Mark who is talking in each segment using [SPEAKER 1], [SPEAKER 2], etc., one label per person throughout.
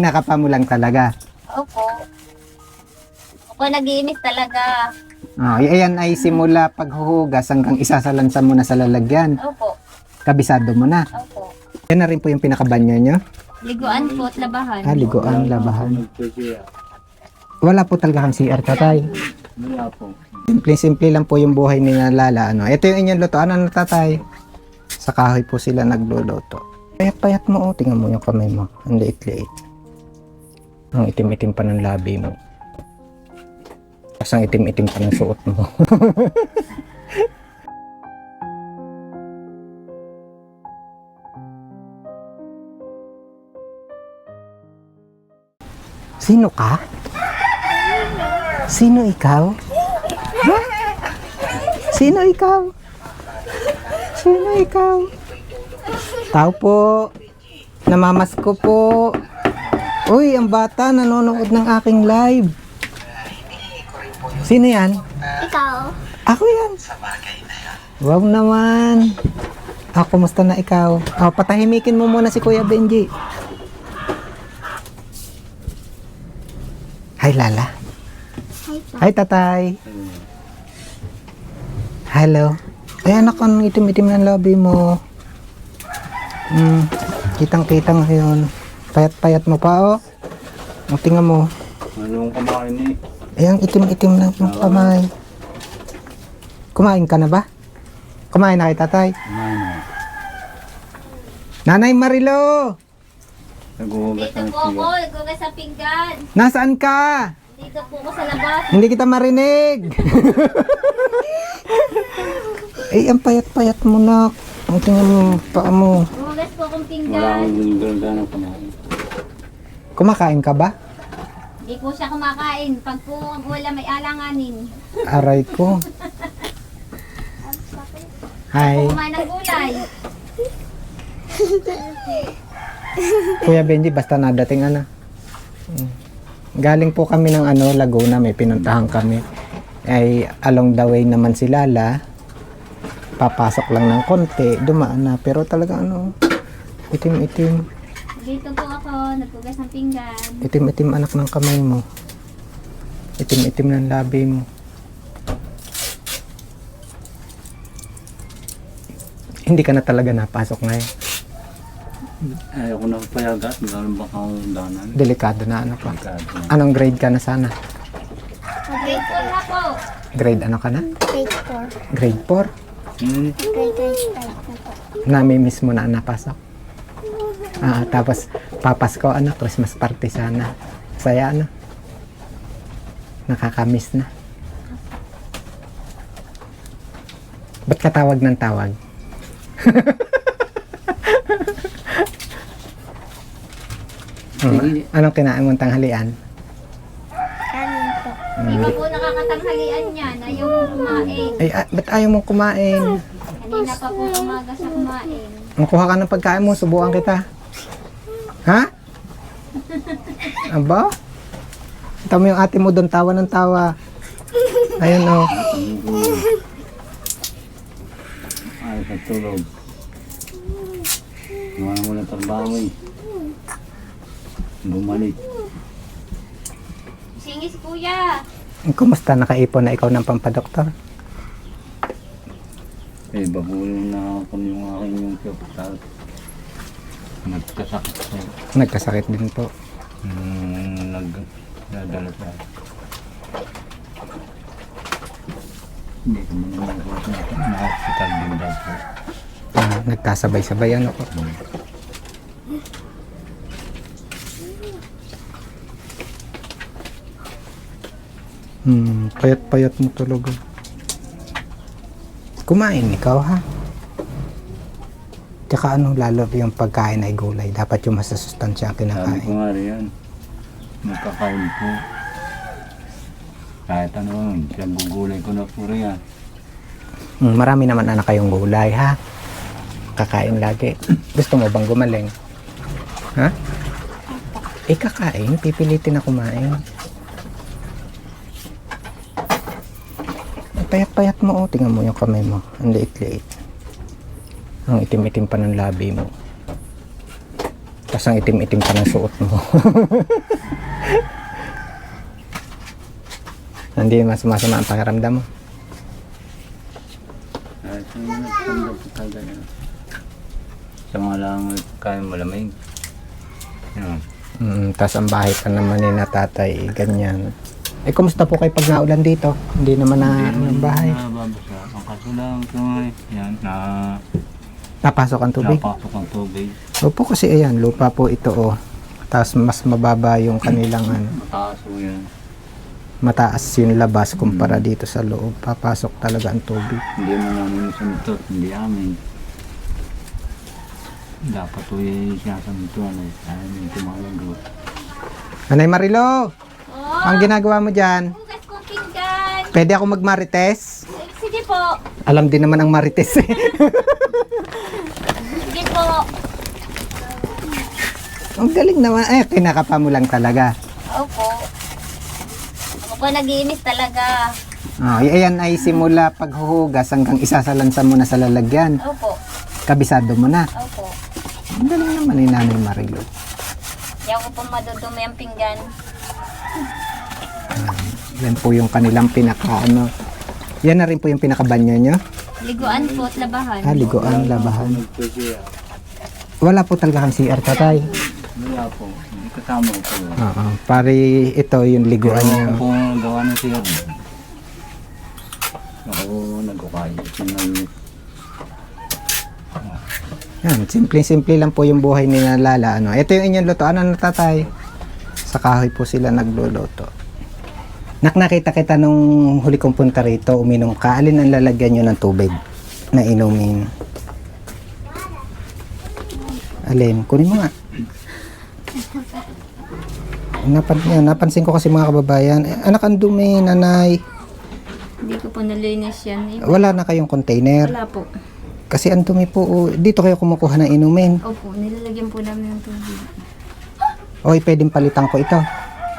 [SPEAKER 1] kinakapa mo lang talaga.
[SPEAKER 2] Opo. Ako nag-iinis talaga.
[SPEAKER 1] Oh, ayan ay simula paghuhugas hanggang isasalansan mo na sa lalagyan.
[SPEAKER 2] Opo.
[SPEAKER 1] Kabisado mo na.
[SPEAKER 2] Opo.
[SPEAKER 1] Yan na rin po yung pinakabanyo nyo.
[SPEAKER 2] Liguan po at labahan.
[SPEAKER 1] Liguan, labahan. Wala po talaga kang CR, tatay.
[SPEAKER 3] Wala po.
[SPEAKER 1] Simple lang po yung buhay ni Lala. Ano. Ito yung inyong luto. Ano na, tatay? Sa kahoy po sila nagluluto. Payat-payat mo, oh. Tingnan mo yung kamay mo. Ang liit-liit. Ang itim-itim pa ng labi mo. Tapos ang itim-itim pa ng suot mo. Sino ka? Sino ikaw? Ha? Sino ikaw? Sino ikaw? Tao po. Namamasko po. Uy, ang bata nanonood ng aking live. Sino yan?
[SPEAKER 2] Ikaw?
[SPEAKER 1] Ako yan. Wow naman. Kumusta na ikaw? Patahimikin mo muna si Kuya Benji. Hi, Lala. Hi, tatay. Hello. Ay, anak, ang itim-itim ng labi mo. Kitang-kitang yun. Payat-payat mo pa, oh. Tingnan mo.
[SPEAKER 3] Anong kumain eh?
[SPEAKER 1] Ayan, itim-itim na yung kamay. Kumain ka na ba? Kumain na kay tatay?
[SPEAKER 3] Kumain na.
[SPEAKER 1] Nanay Marilo!
[SPEAKER 3] Naghuhugas
[SPEAKER 2] Dito
[SPEAKER 3] ng
[SPEAKER 2] po ako.
[SPEAKER 3] siya.
[SPEAKER 2] Naghugas sa pinggan.
[SPEAKER 1] Nasaan ka?
[SPEAKER 2] Dito po ako sa labas.
[SPEAKER 1] Hindi kita marinig. Ay, ang payat-payat mo na. Ang tingnan mo, paa mo.
[SPEAKER 2] Naghugas po akong
[SPEAKER 3] Wala
[SPEAKER 2] pinggan.
[SPEAKER 3] akong ganda na kumain.
[SPEAKER 1] Kumakain ka ba?
[SPEAKER 2] Hindi po siya kumakain. Pag po wala may alanganin.
[SPEAKER 1] Aray ko. Hi.
[SPEAKER 2] Kumain ng gulay.
[SPEAKER 1] Kuya Benji, basta nadating ano. Galing po kami ng Laguna, may pinuntahan kami. Ay along the way naman si Lala. Papasok lang ng konti, dumaan na. Pero talaga itim-itim.
[SPEAKER 2] Dito po ako. Naghugas ng pinggan.
[SPEAKER 1] Itim-itim anak ng kamay mo. Itim-itim ng labi mo. Hindi ka na talaga napasok ngayon.
[SPEAKER 3] Ayaw ko na payagat. Meron ba kang danan?
[SPEAKER 1] Delikado na ano pa.
[SPEAKER 3] Pagkado.
[SPEAKER 1] Anong grade ka na sana?
[SPEAKER 2] Grade 4 na po.
[SPEAKER 1] Grade ano ka na?
[SPEAKER 2] Grade
[SPEAKER 1] Grade 4?
[SPEAKER 2] Grade 5 na po.
[SPEAKER 1] Nami-miss mo na napasok. Tapos papasko Christmas party sana. Saya nakakamiss na. Ba't ka tawag ng tawag? Anong kinain mong tanghalian?
[SPEAKER 2] Kanin po. Di ba po nakakatanghalian yan? Ayaw mo kumain.
[SPEAKER 1] Ay, ba't ayaw mong kumain?
[SPEAKER 2] Kanina pa po umaga sa kumain.
[SPEAKER 1] Makuha ka ng pagkain mo, subukan kita. Ha? Aba? Kita mo yung ate mo doon, tawa ng tawa. Ayun, oh.
[SPEAKER 3] Ayaw sa tulog. Naman mo na trabaho eh. Bumalik.
[SPEAKER 2] Singis kuya.
[SPEAKER 1] Kumusta? Nakaipon na ikaw ng pampadoktor?
[SPEAKER 3] Babulong na ako yung aking yung piyok. Nagkasakit ko.
[SPEAKER 1] Nagkasakit din po.
[SPEAKER 3] Nagdala sa hindi ko muna na-hospital din daw po.
[SPEAKER 1] Nagkasabay-sabay po. Payat-payat mo talaga. Kumain ikaw, ha? Tsaka lalo yung pagkain ay gulay. Dapat yung masasustansya ang
[SPEAKER 3] Sabi ko
[SPEAKER 1] kinakain.
[SPEAKER 3] nga rin, magkakain po. Kahit gugulay ko na po rin.
[SPEAKER 1] Marami naman anak kayong gulay, ha? Kakain lagi. Gusto mo bang gumaling? Ha? Kakain, pipilitin na kumain. Payat-payat mo, tingnan mo yung kamay mo. Ang liit-liit. Ang itim-itim pa ng labi mo. Tapos ang itim-itim pa ng suot mo. Hindi mas masama ang pakiramdam mo.
[SPEAKER 3] Ay, sa mga nagtandang po talaga yan. Sa mga lang kain malamig. Yan.
[SPEAKER 1] Tapos ang bahay pa naman ni na tatay, ganyan. Eh, kumusta po kayo pag naulan dito? Hindi naman na ang bahay.
[SPEAKER 3] Nababasa. Ang kaso lang ito yan,
[SPEAKER 1] Napasok ang tubig?
[SPEAKER 3] napasok ang tubig.
[SPEAKER 1] Opo, kasi ayan, lupa po ito oh. Tapos mas mababa yung kanilang ano,
[SPEAKER 3] Mataas po yan.
[SPEAKER 1] mataas yung labas kumpara dito sa loob. Papasok talaga ang tubig.
[SPEAKER 3] Hindi mo namin sumutot, hindi amin. Dapat po yung sinasamutuan eh. Ayaw yung tumalago.
[SPEAKER 1] Anay Marilo,
[SPEAKER 2] Oh,
[SPEAKER 1] ang ginagawa mo dyan?
[SPEAKER 2] hugas kong pinggan.
[SPEAKER 1] Pwede ako magmarites?
[SPEAKER 2] Eh, sige po.
[SPEAKER 1] Alam din naman ang marites eh.
[SPEAKER 2] Sige po.
[SPEAKER 1] Ang galing naman. Eh, kinakapa mo lang talaga.
[SPEAKER 2] Opo. Ako po nag-iinis talaga.
[SPEAKER 1] Oh, ayan ay simula paghuhugas hanggang isasalansan mo na sa lalagyan.
[SPEAKER 2] Opo.
[SPEAKER 1] Kabisado mo na.
[SPEAKER 2] Opo.
[SPEAKER 1] Ang galing naman ni Nanay Marilo.
[SPEAKER 2] Yan ko po madudumi ang pinggan.
[SPEAKER 1] Yan po yung kanilang pinaka-ano. Yan na rin po yung pinakabanyo nyo.
[SPEAKER 2] Liguan po at labahan.
[SPEAKER 1] Liguan, labahan.
[SPEAKER 3] Nagpwede
[SPEAKER 1] Wala po talaga kang CR, tatay.
[SPEAKER 3] wala po. Hindi kasama ko po.
[SPEAKER 1] Oo. Pari ito yung liguan
[SPEAKER 3] Ako
[SPEAKER 1] nyo.
[SPEAKER 3] po gawa ng siya. Ako nagkukaya.
[SPEAKER 1] Yan, simple-simple lang po yung buhay ni Lala. Ano. Ito yung inyong luto. Ano na tatay? Sa kahoy po sila nagluluto. Nakita kita nung huli kong punta rito, uminom ka. Alin ang lalagyan nyo ng tubig na inumin? Alin? Kunin mo nga. Napansin ko kasi mga kababayan, anak ang dumi, nanay.
[SPEAKER 2] Hindi ko po nalinis yan. Eh.
[SPEAKER 1] Wala na kayong container.
[SPEAKER 2] Wala po.
[SPEAKER 1] Kasi ang dumi po, oh, dito kayo kumukuha ng inumin.
[SPEAKER 2] Opo, nilalagyan po namin ng tubig.
[SPEAKER 1] Oy, pwedeng palitan ko ito.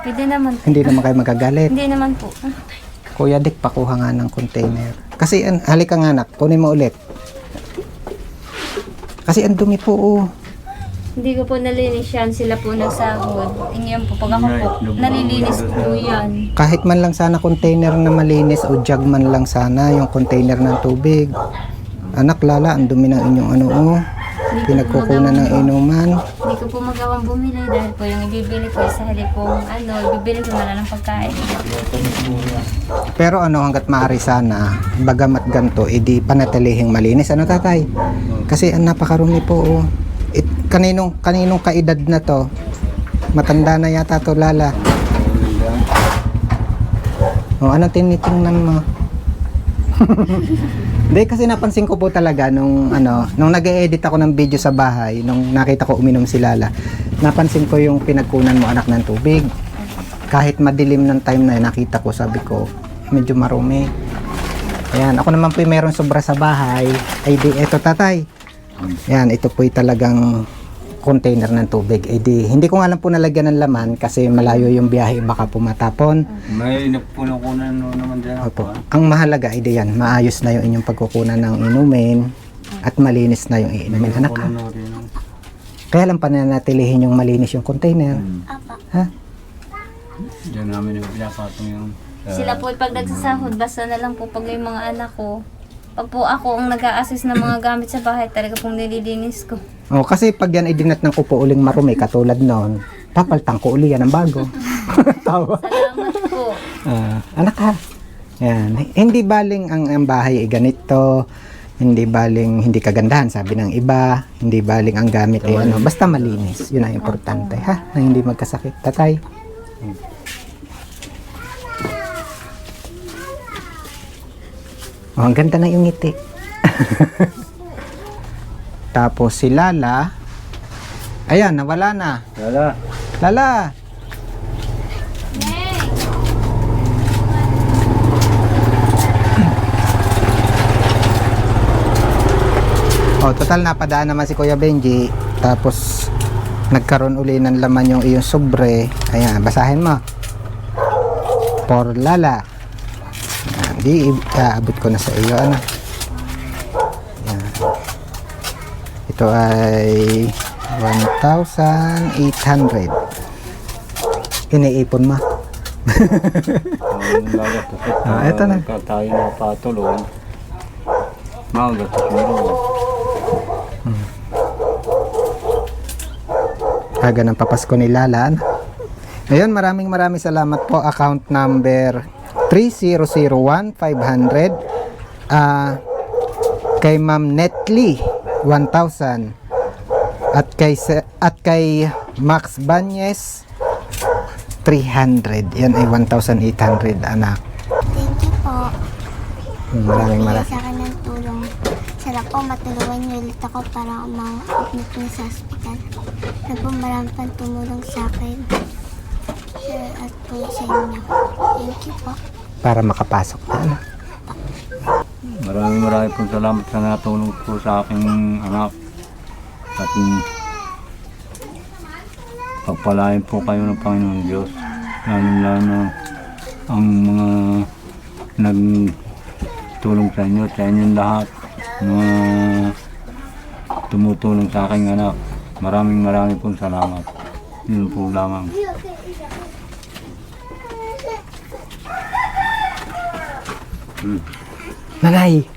[SPEAKER 2] Pwede naman po.
[SPEAKER 1] Hindi naman kayo magagalit.
[SPEAKER 2] Hindi naman po.
[SPEAKER 1] Kuya Dick, pakuha nga ng container. Kasi, halika nga anak, kunin mo ulit. Kasi ang dumi po, oh.
[SPEAKER 2] Hindi ko po nalinis yan. Sila po nagsahod. Ingyan po. Pag ako po, nalilinis po yan.
[SPEAKER 1] Kahit man lang sana container na malinis o jug man lang sana yung container ng tubig. Anak, Lala, ang dumi ng inyong ano, oh. Pinagkukunan ng inuman.
[SPEAKER 2] Hindi ko po magawang bumili dahil po yung ibibili ko sa halip pong ibibili ko na lang ng pagkain.
[SPEAKER 1] Pero ano, hanggat maaari sana, bagamat ganito, edi panatilihing malinis. Ano tatay? Kasi ang napakarumi po, oh. Kaninong kaedad na to? Matanda na yata to, Lala. Oh, anong tinitingnan mo? Hindi, kasi napansin ko po talaga nung nag-e-edit ako ng video sa bahay, nung nakita ko uminom si Lala, napansin ko yung pinagkunan mo anak ng tubig. Kahit madilim ng time na yun, nakita ko, sabi ko, medyo marumi. Ayan, ako naman po yung meron sobra sa bahay. Ay di, eto tatay. Ayan, ito po yung talagang container ng tubig. Eh di, hindi ko nga lang po nalagyan ng laman kasi malayo yung biyahe, baka po matapon.
[SPEAKER 3] May napuno-kunan naman dyan
[SPEAKER 1] Opo.
[SPEAKER 3] ako.
[SPEAKER 1] Ang mahalaga ay di yan, maayos na yung inyong pagkukunan ng inumin at malinis na yung iinumin. Anak ha? Kaya lang pananatilihin yung malinis yung container. Ha?
[SPEAKER 3] Diyan namin yung pinapatong yung...
[SPEAKER 2] Sila po pag nagsasahod, basta na lang po pag yung mga anak ko. Pag po ako ang nag-a-assist ng mga gamit sa bahay, talaga pong nililinis ko.
[SPEAKER 1] Oh, kasi pag yan ay dinat ng kupo uling marumi katulad noon, papaltang ko uli yan ng bago. Tawa.
[SPEAKER 2] Salamat po.
[SPEAKER 1] Anak ha. Yan. Hindi baling ang bahay ay ganito. Hindi baling hindi kagandahan, sabi ng iba. Hindi baling ang gamit ay ano. Basta malinis. Yun ang importante ha. Na hindi magkasakit. Tatay. Oh, ang ganda na yung ngiti. Tapos si Lala. Ayan, nawala na.
[SPEAKER 3] Lala.
[SPEAKER 1] Lala. Oh, total napadaan naman si Kuya Benji. Tapos nagkaroon uli ng laman yung iyong sobre. Ayan, basahin mo. For Lala. Ayan, di aabot ko na sa iyo ano. Ayan. Ito ay 1,800. Iniipon mo.
[SPEAKER 3] Ang gagastos at
[SPEAKER 1] Eto na.
[SPEAKER 3] tayo na patuloy. Magagastos mo rin.
[SPEAKER 1] Aga ng papasko ni Lala. Ngayon, maraming salamat po. Account number 3001500. Kay Ma'am Netly 1,000. At kay Max Banyes 300. Yan ay 1,800, anak.
[SPEAKER 4] Thank you po.
[SPEAKER 1] Maraming
[SPEAKER 4] Bigay sa akin ng tulong. Sarap po matulungan niyo ulit ako para ma-admit niyo sa hospital. Na po marami pang tumulong sa akin. At po sa inyo. Thank you po.
[SPEAKER 1] para makapasok na. Ano?
[SPEAKER 3] Maraming pong salamat sa natulong po sa aking anak. At pagpalain po kayo ng Panginoon Diyos. Lalo ang mga nagtulong sa inyo, sa inyong lahat. Mga tumutulong sa aking anak. Maraming pong salamat. Yun po lamang.
[SPEAKER 1] Nanay,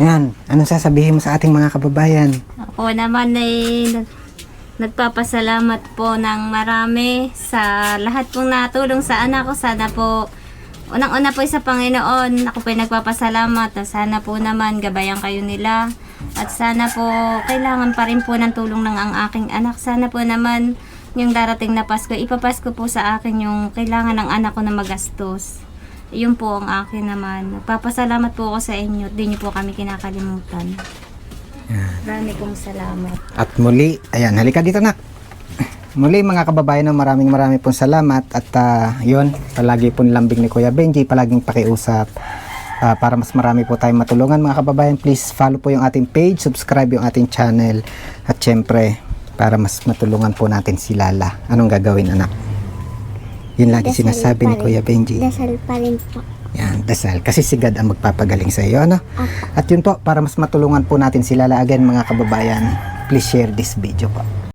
[SPEAKER 1] yan, anong sasabihin mo sa ating mga kababayan?
[SPEAKER 2] Ako naman ay nagpapasalamat po ng marami sa lahat pong natulong sa anak ko. Sana po, unang-una po sa Panginoon, ako po ay nagpapasalamat. Sana po naman gabayan kayo nila. At sana po, kailangan pa rin po ng tulong ng ang aking anak. Sana po naman, yung darating na Pasko, ipapasko po sa akin yung kailangan ng anak ko na magastos. Yun po ang akin naman. Nagpapasalamat po ako sa inyo. Di niyo po kami kinakalimutan. Marami pong salamat.
[SPEAKER 1] At muli, ayan, halika dito nak. Muli mga kababayan, maraming pong salamat. At yun, palagi po nilambing ni Kuya Benji, palaging pakiusap. Para mas marami po tayong matulungan mga kababayan, please follow po yung ating page, subscribe yung ating channel. At syempre, para mas matulungan po natin si Lala. Anong gagawin, anak? Yun lagi
[SPEAKER 4] Dasal
[SPEAKER 1] sinasabi ni
[SPEAKER 4] pa rin.
[SPEAKER 1] Kuya Benji.
[SPEAKER 4] Dasal pa rin po.
[SPEAKER 1] Yan, dasal. Kasi si God ang magpapagaling sa iyo, ano? At yun po, para mas matulungan po natin si Lala again mga kababayan, please share this video po.